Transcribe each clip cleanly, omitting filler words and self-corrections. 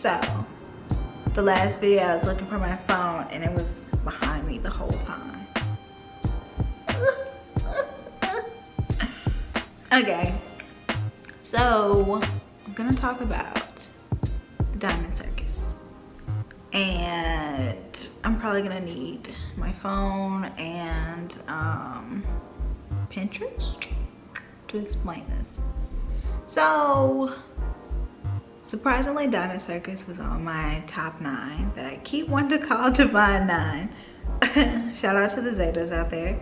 So the last video I was looking for my phone and it was behind me the whole time. Okay, so I'm gonna talk about the Diamond Circus, and I'm probably gonna need my phone and Pinterest to explain this. So surprisingly, Diamond Circus was on my top 9 that I keep wanting to call Divine 9. Shout out to the Zetas out there.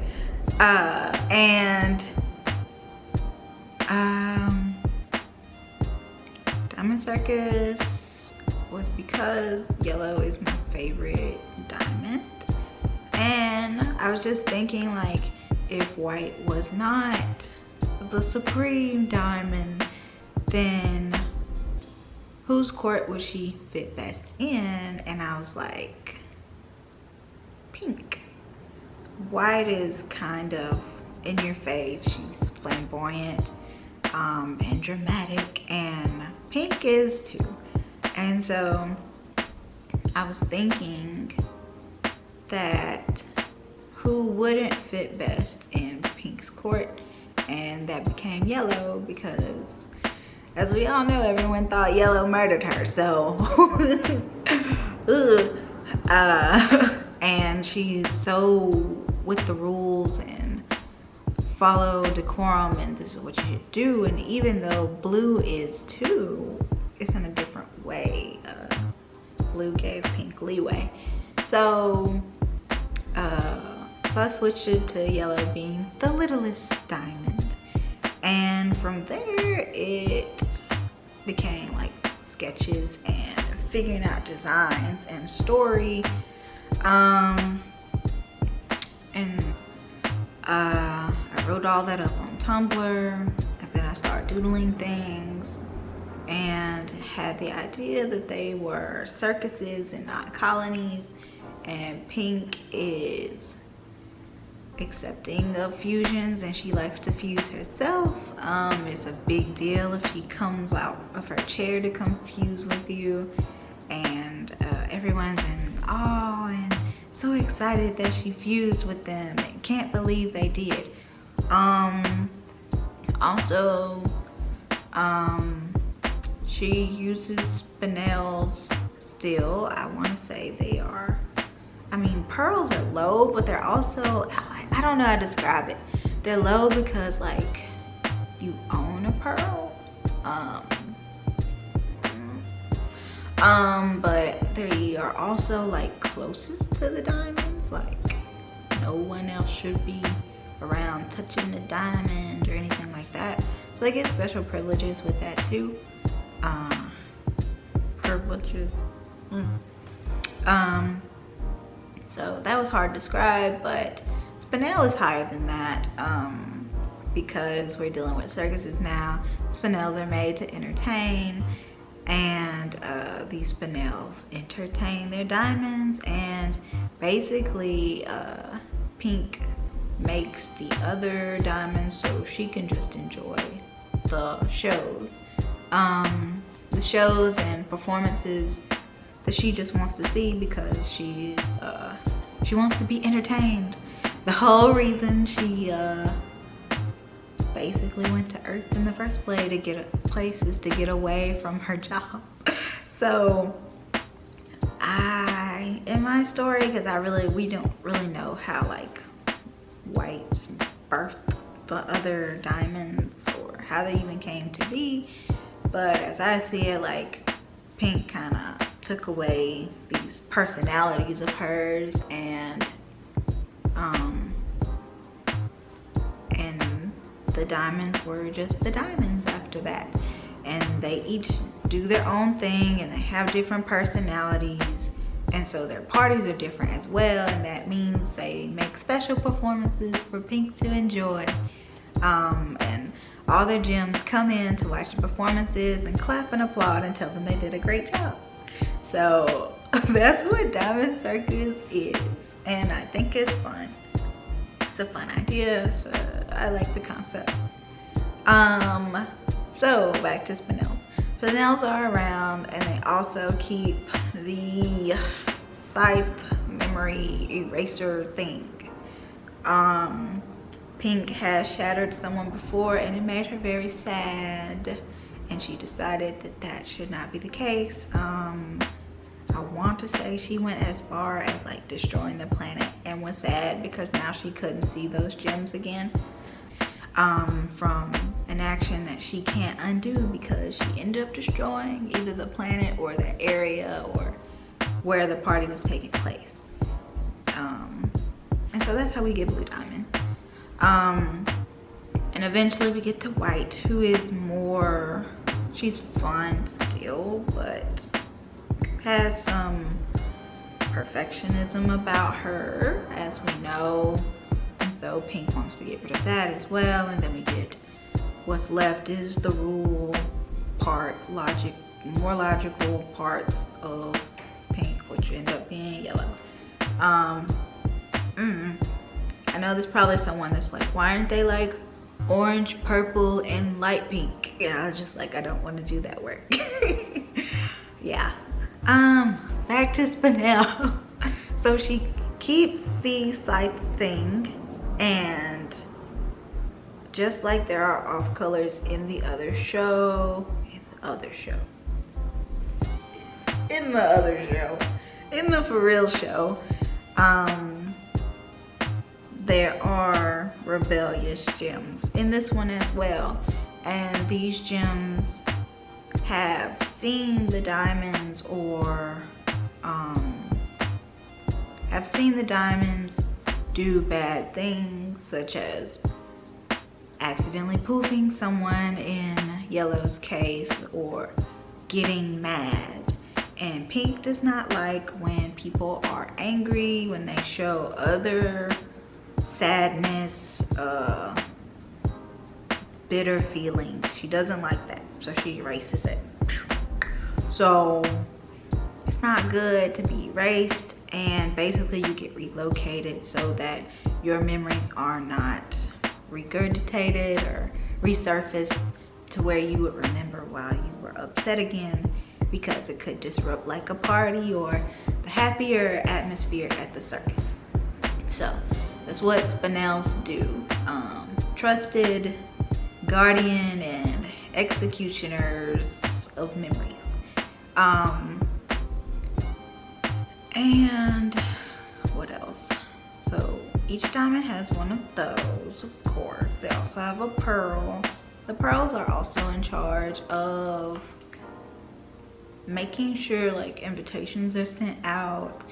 Diamond Circus was because yellow is my favorite diamond. And I was just thinking, like, if white was not the supreme diamond, then whose court would she fit best in? And I was like, pink. White is kind of in your face. She's flamboyant and dramatic, and pink is too. And so I was thinking that who wouldn't fit best in pink's court, and that became yellow because, as we all know, everyone thought yellow murdered her. So and she's so with the rules and follow decorum, and this is what you should do. And even though blue is too, it's in a different way. Blue gave pink leeway. So I switched it to yellow being the littlest diamond. And from there, it became like sketches and figuring out designs and story. I wrote all that up on Tumblr, and then I started doodling things and had the idea that they were circuses and not colonies, and pink is accepting of fusions and she likes to fuse herself. It's a big deal if she comes out of her chair to come fuse with you, and everyone's in awe and so excited that she fused with them and can't believe they did. Also, she uses spinels still. I want to say they are, I mean, pearls are low, but they're also, I don't know how to describe it. They're low because, like, you own a pearl. But they are also, like, closest to the diamonds. Like, no one else should be around touching the diamond or anything like that. So they get special privileges with that too. Privileges. So that was hard to describe, but spinel is higher than that, because we're dealing with circuses now. Spinels are made to entertain, and these spinels entertain their diamonds, and basically pink makes the other diamonds so she can just enjoy the shows. The shows and performances that she just wants to see because she wants to be entertained. The whole reason she basically went to Earth in the first place is to get away from her job. So in my story, because we don't really know how, like, white birthed the other diamonds or how they even came to be, but as I see it, like, pink kind of took away these personalities of hers, and the diamonds were just the diamonds after that, and they each do their own thing and they have different personalities, and so their parties are different as well, and that means they make special performances for pink to enjoy, and all their gems come in to watch the performances and clap and applaud and tell them they did a great job. So that's what Diamond Circus is, and I think it's fun. It's a fun idea, so I like the concept. So back to spinels. Spinels are around, and they also keep the scythe memory eraser thing. Pink has shattered someone before, and it made her very sad, and she decided that that should not be the case. I want to say she went as far as like destroying the planet, and was sad because now she couldn't see those gems again, from an action that she can't undo because she ended up destroying either the planet or the area or where the party was taking place. And so that's how we get Blue Diamond. And eventually we get to White, who is more, she's fun still, but has some perfectionism about her, as we know. And so Pink wants to get rid of that as well. And then we get what's left is the rule part, more logical parts of Pink, which end up being yellow. I know there's probably someone that's like, why aren't they like orange, purple, and light pink? Yeah, I was just like, I don't want to do that work. Yeah. Back to Spinel. So she keeps the scythe thing, and just like there are off colors in the other show, in the For Real show, there are rebellious gems in this one as well, and these gems have seen the diamonds, or have seen the diamonds do bad things, such as accidentally poofing someone in Yellow's case, or getting mad. And Pink does not like when people are angry, when they show other sadness, bitter feelings. She doesn't like that, so she erases it. So it's not good to be erased, and basically you get relocated so that your memories are not regurgitated or resurfaced to where you would remember while you were upset again, because it could disrupt like a party or the happier atmosphere at the circus. So that's what Spinels do. Trusted guardian and executioners of memories. And what else? So each diamond has one of those, of course. They also have a pearl. The pearls are also in charge of making sure like invitations are sent out,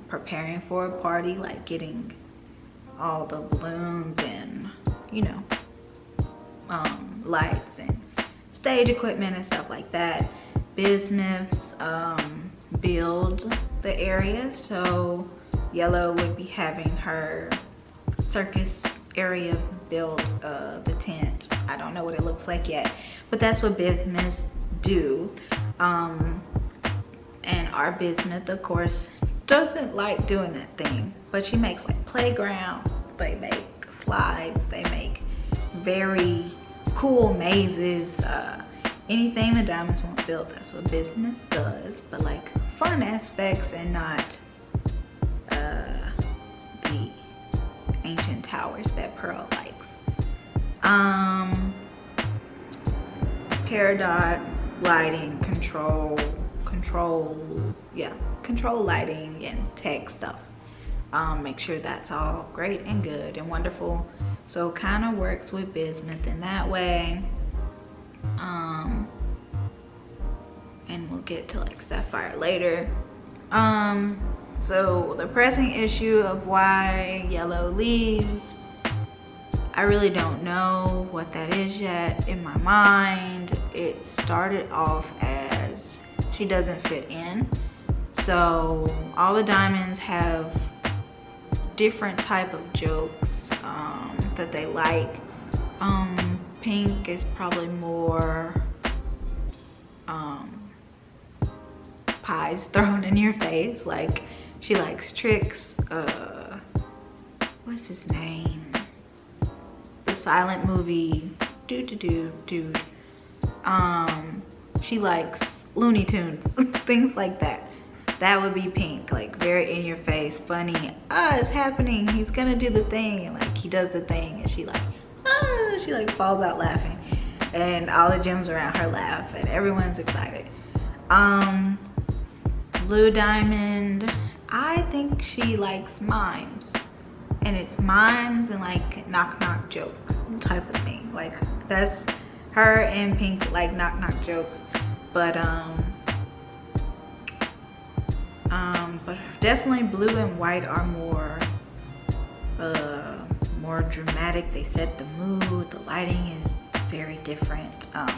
preparing for a party, like getting all the balloons and, you know, lights and stage equipment and stuff like that. Bismuths build the area, so Yellow would be having her circus area build the tent. I don't know what it looks like yet, but that's what bismuths do. And our bismuth, of course, doesn't like doing that thing, but she makes like playgrounds, they make slides, they make very cool mazes, anything the diamonds won't build, that's what bismuth does, but like fun aspects and not the ancient towers that Pearl likes. Peridot, lighting, control lighting and tech stuff. Make sure that's all great and good and wonderful. So kind of works with bismuth in that way. And we'll get to like Sapphire later. So the pressing issue of why Yellow leaves, I really don't know what that is yet. In my mind, it started off as she doesn't fit in. So all the diamonds have different type of jokes that they like. Pink is probably more pies thrown in your face. Like she likes tricks. What's his name? The silent movie. She likes Looney Tunes, things like that. That would be Pink, like very in your face, funny. Ah, it's happening, he's gonna do the thing, and like he does the thing and she like, ah, she like falls out laughing. And all the gems around her laugh and everyone's excited. Blue Diamond, I think she likes mimes. And it's mimes and like knock knock jokes type of thing. Like that's her and Pink, like knock knock jokes. But definitely Blue and White are more dramatic. They set the mood. The lighting is very different.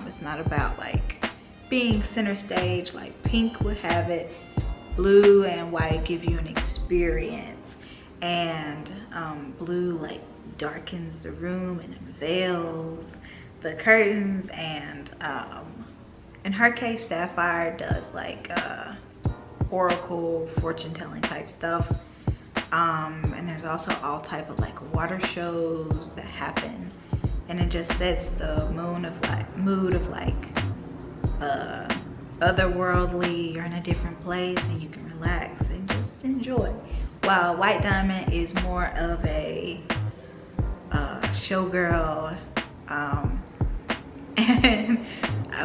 It's not about like being center stage like Pink would have it. Blue and White give you an experience, and Blue like darkens the room and unveils the curtains, and in her case Sapphire does like oracle fortune telling type stuff. And there's also all type of like water shows that happen, and it just sets the mood of like otherworldly. You're in a different place and you can relax and just enjoy. While White Diamond is more of a showgirl, and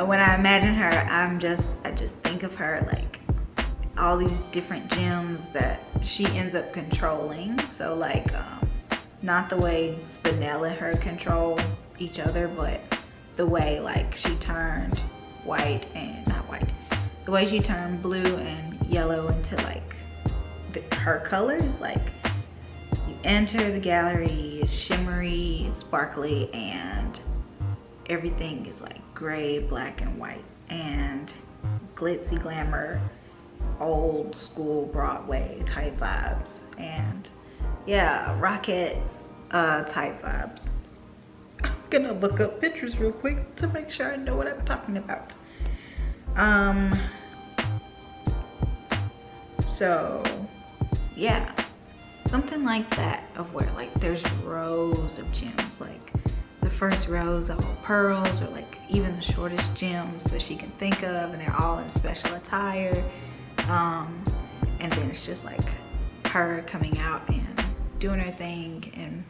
when I imagine her, I just think of her like all these different gems that she ends up controlling. So like not the way Spinel and her control each other, but the way like she turned the way she turned blue and yellow into like her colors. Like you enter the gallery, it's shimmery, it's sparkly, and everything is like gray, black, and white, and glitzy glamour, old school Broadway type vibes, and yeah, Rockets type vibes. I'm gonna look up pictures real quick to make sure I know what I'm talking about. So yeah, something like that, of where like there's rows of gems, like the first rows are all pearls, or like even the shortest gems that she can think of, and they're all in special attire. And then it's just like her coming out and doing her thing and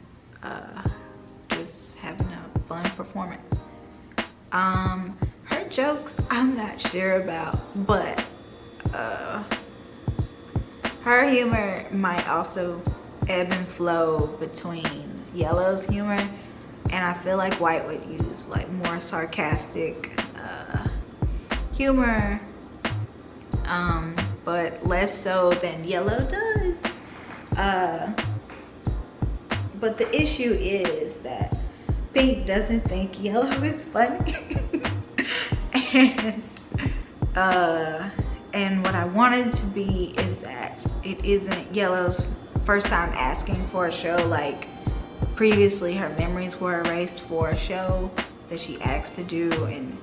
just having a fun performance. Her jokes I'm not sure about, but her humor might also ebb and flow between Yellow's humor, and I feel like White would use like more sarcastic humor, but less so than Yellow does. But the issue is that Pink doesn't think Yellow is funny. And what I wanted to be is that it isn't Yellow's first time asking for a show. Like previously her memories were erased for a show that she asked to do, and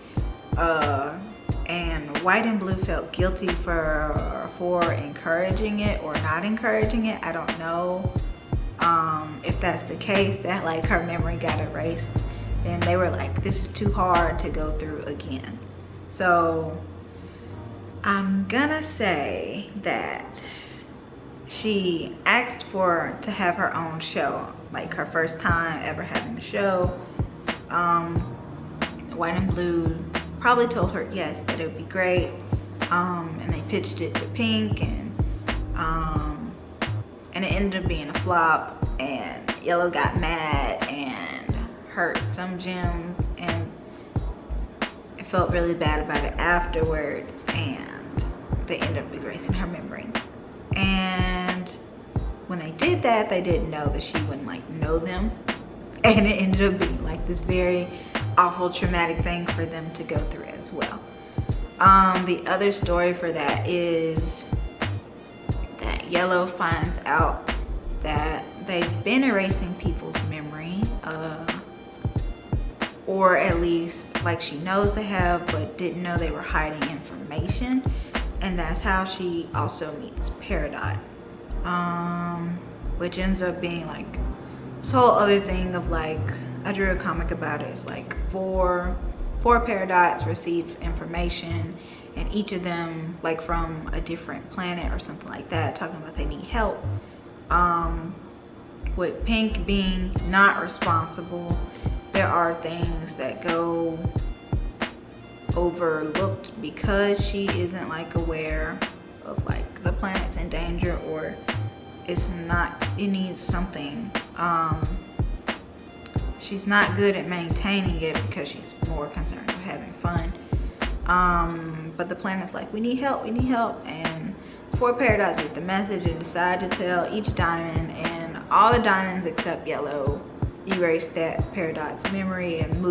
White and Blue felt guilty for encouraging it or not encouraging it. I don't know if that's the case, that like her memory got erased, and they were like, this is too hard to go through again. So I'm gonna say that she asked to have her own show, like her first time ever having a show. White and Blue probably told her yes, that it would be great, and they pitched it to Pink, and it ended up being a flop, and Yellow got mad and hurt some gems, and it felt really bad about it afterwards, and they ended up erasing her memory. And when they did that, they didn't know that she wouldn't like know them, and it ended up being like this very awful traumatic thing for them to go through as well. The other story for that is that Yellow finds out that they've been erasing people's memory, or at least like she knows they have, but didn't know they were hiding information, and that's how she also meets Peridot, which ends up being like this whole other thing of like, I drew a comic about it. It's like 4 4 paradots receive information, and each of them, like from a different planet or something like that, talking about they need help. With Pink being not responsible, there are things that go overlooked because she isn't like aware of like the planet's in danger, or it needs something. She's not good at maintaining it because she's more concerned with having fun. But the planet's like, we need help, and 4 paradots get the message and decide to tell each diamond, and all the diamonds except yellow erase that paradot's memory and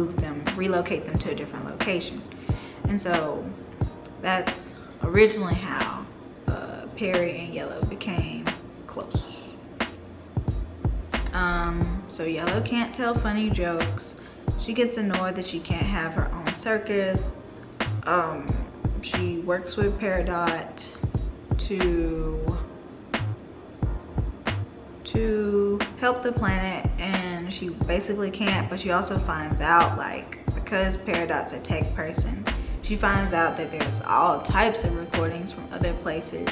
relocate them to a different location. And so that's originally how Perry and Yellow became close. So Yellow can't tell funny jokes. She gets annoyed that she can't have her own circus. She works with Peridot to help the planet, and she basically can't, but she also finds out, like, because Peridot's a tech person, she finds out that there's all types of recordings from other places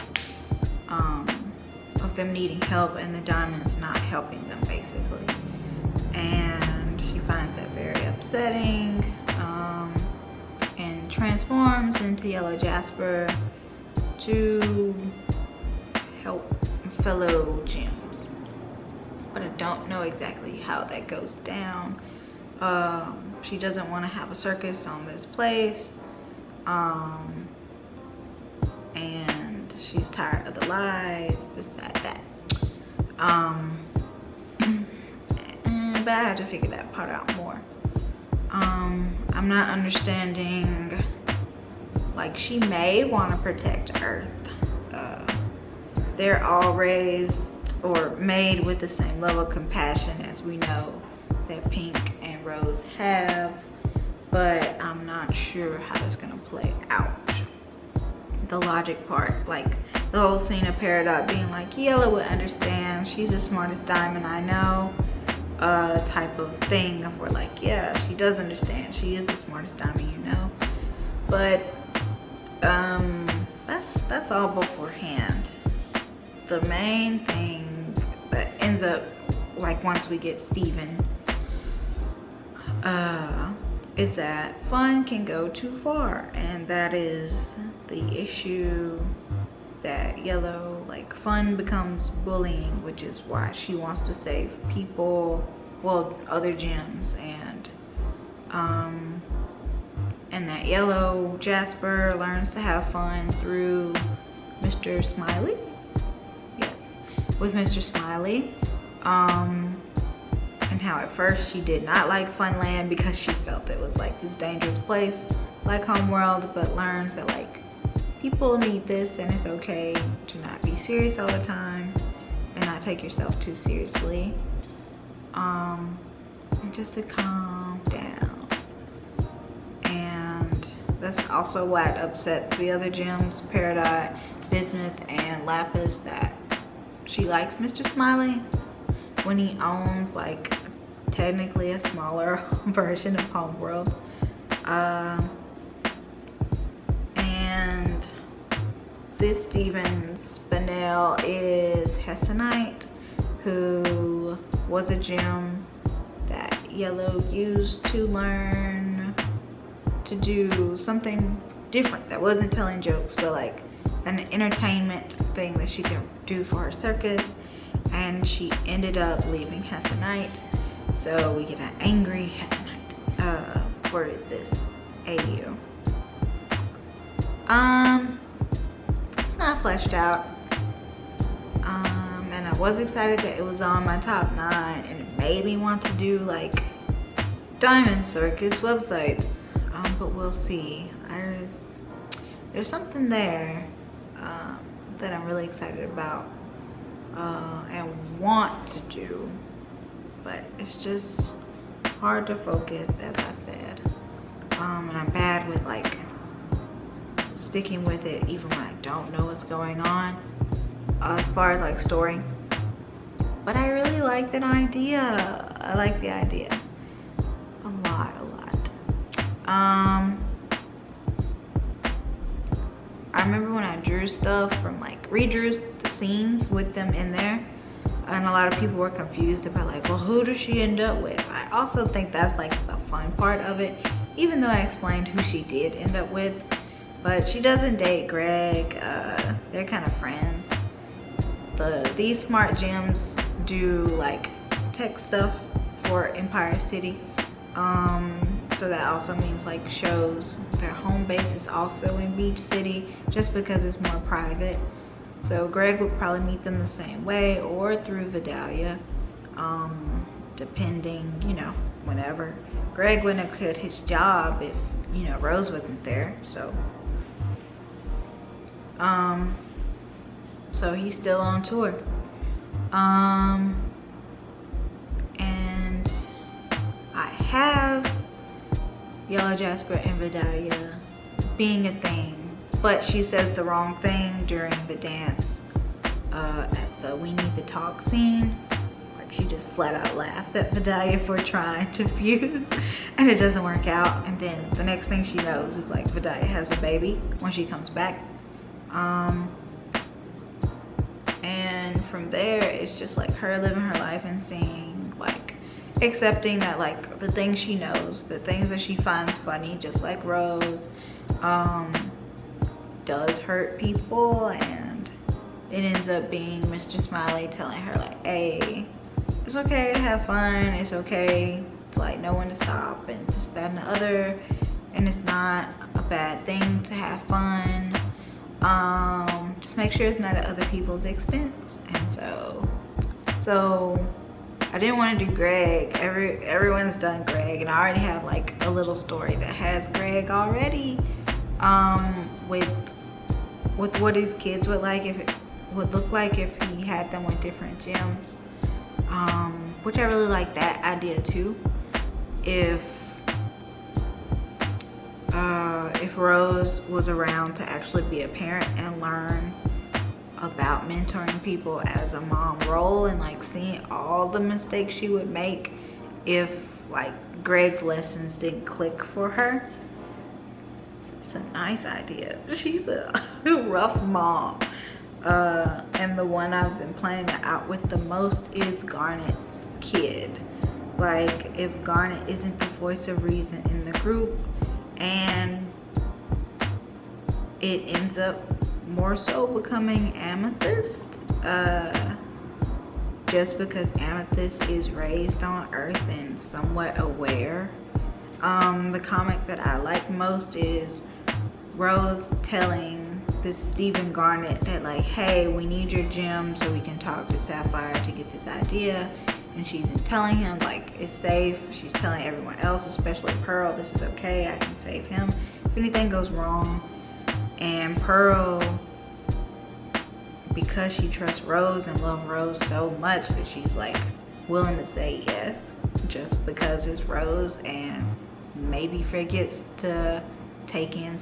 of them needing help and the diamonds not helping them, basically. And she finds that very upsetting, and transforms into Yellow Jasper to help fellow gems. But I don't know exactly how that goes down. She doesn't want to have a circus on this place. And she's tired of the lies, this, that. But I had to figure that part out more. I'm not understanding, like, she may want to protect Earth. They're all raised or made with the same level of compassion as we know that Pink and Rose have, but I'm not sure how that's gonna play out. The logic part, like the whole scene of Peridot being like, Yellow would understand, she's the smartest diamond I know, type of thing. We're like, yeah, she does understand, she is the smartest diamond you know. But that's all beforehand. The main thing that ends up, like, once we get Steven, is that fun can go too far, and that is the issue that Yellow, like, fun becomes bullying, which is why she wants to save people, well, other gems, and that Yellow Jasper learns to have fun through Mr. Smiley. Yes, with Mr. Smiley. And how at first she did not like Funland because she felt it was like this dangerous place like Homeworld, but learns that, like, people need this and it's okay to not be serious all the time and not take yourself too seriously. And just to calm down. And that's also why it upsets the other gems, Peridot, Bismuth, and Lapis, that she likes Mr. Smiley when he owns, like, technically a smaller version of Homeworld. And this Steven Spinell is Hessonite, who was a gem that Yellow used to learn to do something different that wasn't telling jokes, but like an entertainment thing that she could do for her circus. And she ended up leaving Hessonite, so we get an angry Hessonite for this AU. It's not fleshed out, and I was excited that it was on my top 9, and it made me want to do, like, Diamond Circus websites, but we'll see. There's something there that I'm really excited about and want to do, but it's just hard to focus, as I said, and I'm bad with, like, sticking with it even when I don't know what's going on, as far as, like, story. But I really like that idea. I like the idea a lot. I remember when I drew stuff from like redrew the scenes with them in there, and a lot of people were confused about like, well, who does she end up with? I also think that's like the fun part of it, even though I explained who she did end up with. But she doesn't date Greg. They're kind of friends. These smart gems do like tech stuff for Empire City. So that also means like shows. Their home base is also in Beach City, just because it's more private. So Greg would probably meet them the same way or through Vidalia, depending, you know, whenever. Greg wouldn't have quit his job if, you know, Rose wasn't there. So he's still on tour. And I have Yellow Jasper and Vidalia being a thing, but she says the wrong thing during the dance at the We Need to Talk scene. Like, she just flat out laughs at Vidalia for trying to fuse, and it doesn't work out. And then the next thing she knows is like Vidalia has a baby when she comes back. And from there, it's just like her living her life and seeing, like, accepting that like the things she knows, the things that she finds funny, just like Rose, does hurt people. And it ends up being Mr. Smiley telling her like, hey, it's okay to have fun, it's okay to like know when to stop, and just that and the other, and it's not a bad thing to have fun. Just make sure it's not at other people's expense. And so I didn't want to do Greg. Everyone's done Greg, and I already have like a little story that has Greg already, with what his kids would look like if he had them with different gyms, which I really like that idea too. If Rose was around to actually be a parent and learn about mentoring people as a mom role, and like seeing all the mistakes she would make if like Greg's lessons didn't click for her. It's a nice idea. She's a rough mom. And the one I've been playing out with the most is Garnet's kid. Like, if Garnet isn't the voice of reason in the group, and it ends up more so becoming Amethyst, just because Amethyst is raised on Earth and somewhat aware. The comic that I like most is Rose telling this Stephen Garnet that like, hey, we need your gem so we can talk to Sapphire to get this idea. And she's telling him like it's safe. She's telling everyone else, especially Pearl, this is okay, I can save him if anything goes wrong. And Pearl, because she trusts Rose and loves Rose so much, that she's like willing to say yes just because it's Rose, and maybe forgets to take in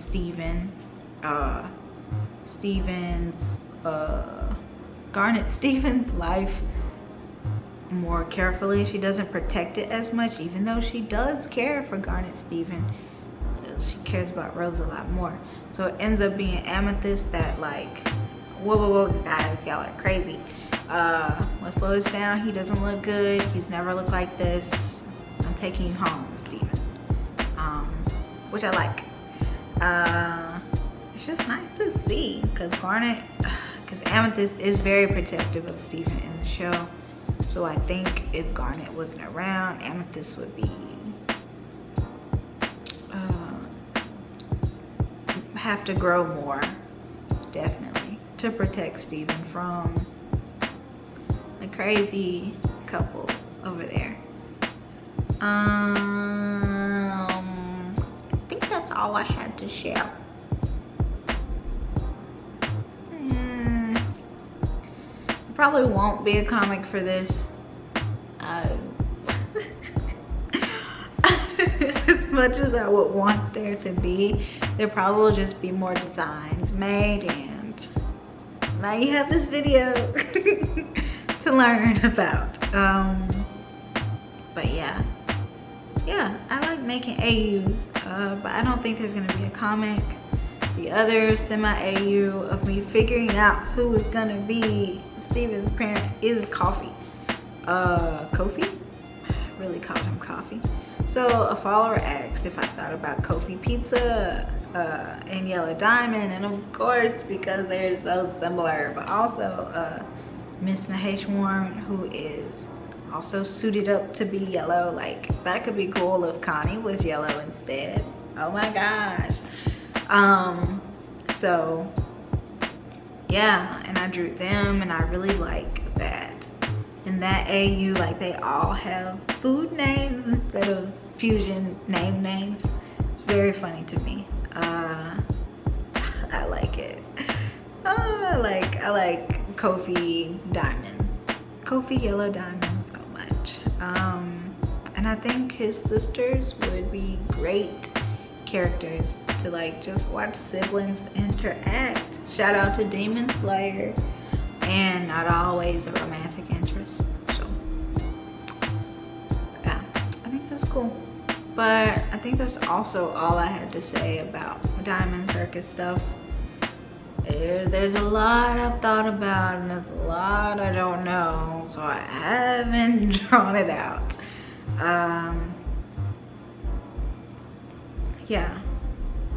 Garnet Stevens life more carefully. She doesn't protect it as much, even though she does care for Garnet Steven. She cares about Rose a lot more. So it ends up being Amethyst that like, whoa guys, y'all are crazy. Let's slow this down. He doesn't look good. He's never looked like this. I'm taking you home, Steven. Which I like. It's just nice to see, because Amethyst is very protective of Steven in the show. So I think if Garnet wasn't around, Amethyst would be have to grow more, definitely, to protect Steven from the crazy couple over there. I think that's all I had to share. Probably won't be a comic for this. As much as I would want there to be, there probably will just be more designs made, and now you have this video to learn about. But yeah, yeah, I like making AUs, but I don't think there's gonna be a comic. The other semi-AU of me figuring out who is gonna be Steven's parent is Coffee. Kofi? I really called him Coffee. So a follower asked if I thought about Kofi Pizza and Yellow Diamond, and of course, because they're so similar, but also Miss Maheshwarm, who is also suited up to be yellow. Like, that could be cool if Connie was yellow instead. Oh my gosh. So yeah, and I drew them, and I really like that. In that AU, like, they all have food names instead of fusion names. It's very funny to me. I like it. I like Kofi Diamond, Kofi Yellow Diamond so much. And I think his sisters would be great characters to like just watch siblings interact. Shout out to Demon Slayer, and not always a romantic interest. So yeah, I think that's cool. But I think that's also all I had to say about Diamond Circus stuff. There's a lot I've thought about, and there's a lot I don't know, so I haven't drawn it out. Yeah,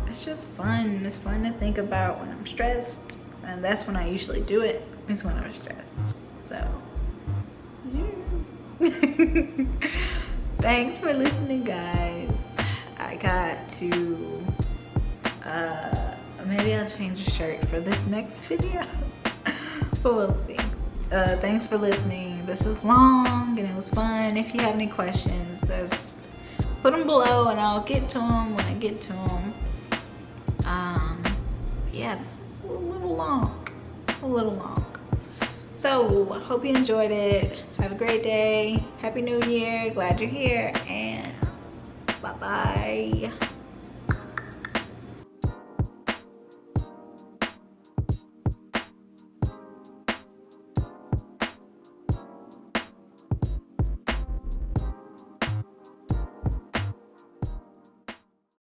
it's just fun. It's fun to think about when I'm stressed, and that's when I usually do it, is when I'm stressed. So yeah. Thanks for listening, guys. I got to maybe I'll change the shirt for this next video, but we'll see. Thanks for listening. This was long and it was fun. If you have any questions, just put them below and I'll get to them when I get to them. Yeah, this is a little long. So I hope you enjoyed it. Have a great day. Happy New Year. Glad you're here, and bye-bye.